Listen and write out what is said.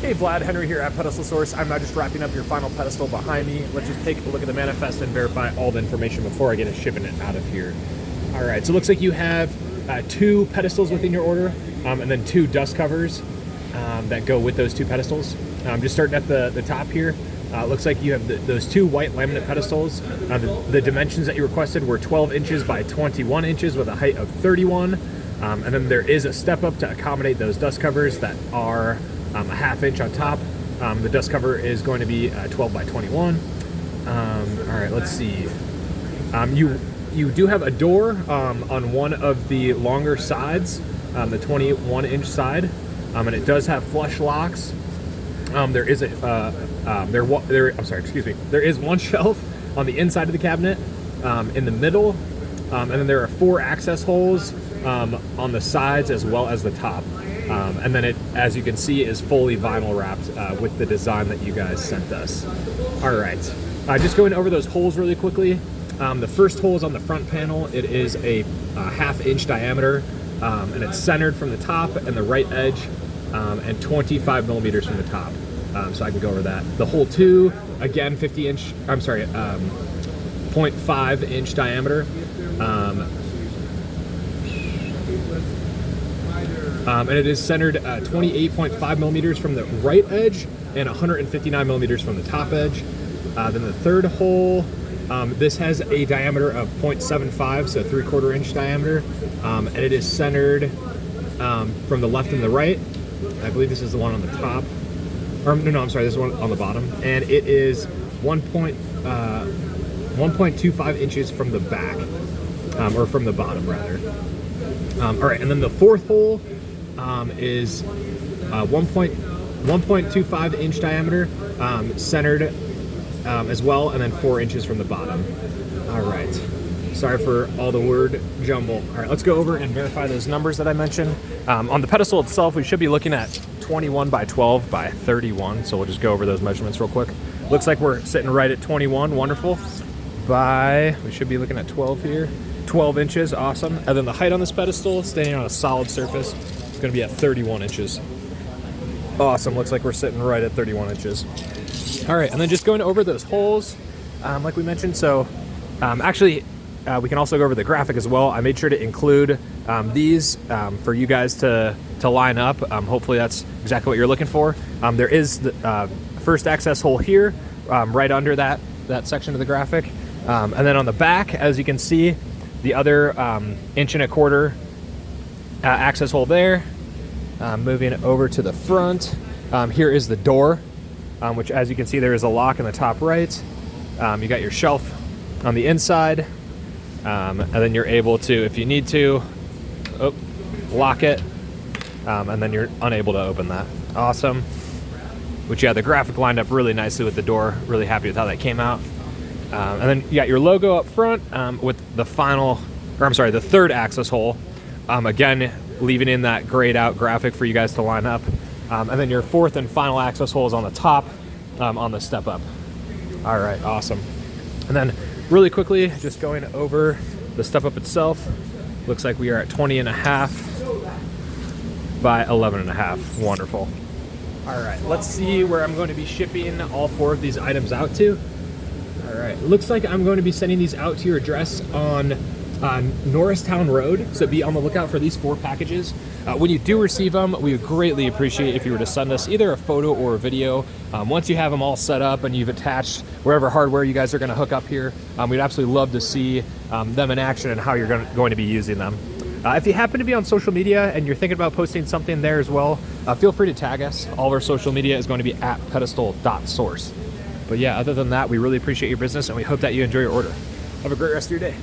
Hey Vlad, Henry here at Pedestal Source. I'm now just wrapping up your final pedestal behind me. Let's just take a look at the manifest and verify all the information before I get it shipping it out of here. All right, so it looks like you have 2 pedestals within your order, and then 2 dust covers that go with those 2 pedestals. Just starting at the top here, looks like you have those 2 white laminate pedestals. The dimensions that you requested were 12 inches by 21 inches with a height of 31. And then there is a step up to accommodate those dust covers that are a ½ inch on top. The dust cover is going to be 12 by 21. All right, let's see. You do have a door on one of the longer sides, the 21-inch side, and it does have flush locks. There is there is one shelf on the inside of the cabinet, in the middle, and then there are 4 access holes on the sides as well as the top. And then it, as you can see, is fully vinyl wrapped with the design that you guys sent us. All right, just going over those holes really quickly. The first hole is on the front panel. It is a ½ inch diameter, and it's centered from the top and the right edge, and 25 millimeters from the top. So I can go over that. The hole 2, again, 0.5 inch diameter. And it is centered 28.5 millimeters from the right edge and 159 millimeters from the top edge. Then the third hole, this has a diameter of 0.75, so 3/4 inch diameter, and it is centered from the left and the right. I believe this is the one on the top. Or no, I'm sorry, this is one on the bottom, and it is 1.25 inches from the back, or from the bottom rather. All right, and then the fourth hole is 1.25 inch diameter, centered as well, and then 4 inches from the bottom. All right, sorry for all the word jumble. All right, let's go over and verify those numbers that I mentioned. On the pedestal itself, we should be looking at 21 by 12 by 31, so we'll just go over those measurements real quick. Looks like we're sitting right at 21, wonderful. We should be looking at 12 here. 12 inches, awesome. And then the height on this pedestal, standing on a solid surface, is going to be at 31 inches. Awesome, looks like we're sitting right at 31 inches. All right, and then just going over those holes, like we mentioned. So we can also go over the graphic as well. I made sure to include these for you guys to line up. Hopefully that's exactly what you're looking for. There is the first access hole here, right under that section of the graphic. And then on the back, as you can see, the other 1.25 inch access hole there. Moving over to the front, here is the door, which, as you can see, there is a lock in the top right. You got your shelf on the inside, and then you're able to, if you need to, lock it, and then you're unable to open that. Awesome. Which, yeah, the graphic lined up really nicely with the door. Really happy with how that came out. And then you got your logo up front with the third access hole. Again, leaving in that grayed out graphic for you guys to line up. And then your fourth and final access hole is on the top, on the step up. All right, awesome. And then really quickly, just going over the step up itself. Looks like we are at 20.5 by 11.5. Wonderful. All right, let's see where I'm going to be shipping all 4 of these items out to. All right, looks like I'm going to be sending these out to your address on Norristown Road, so be on the lookout for these 4 packages. When you do receive them, we would greatly appreciate if you were to send us either a photo or a video. Once you have them all set up and you've attached wherever hardware you guys are going to hook up here, we'd absolutely love to see them in action and how you're going to be using them. If you happen to be on social media and you're thinking about posting something there as well, feel free to tag us. All of our social media is going to be at pedestal.source. But yeah, other than that, we really appreciate your business and we hope that you enjoy your order. Have a great rest of your day.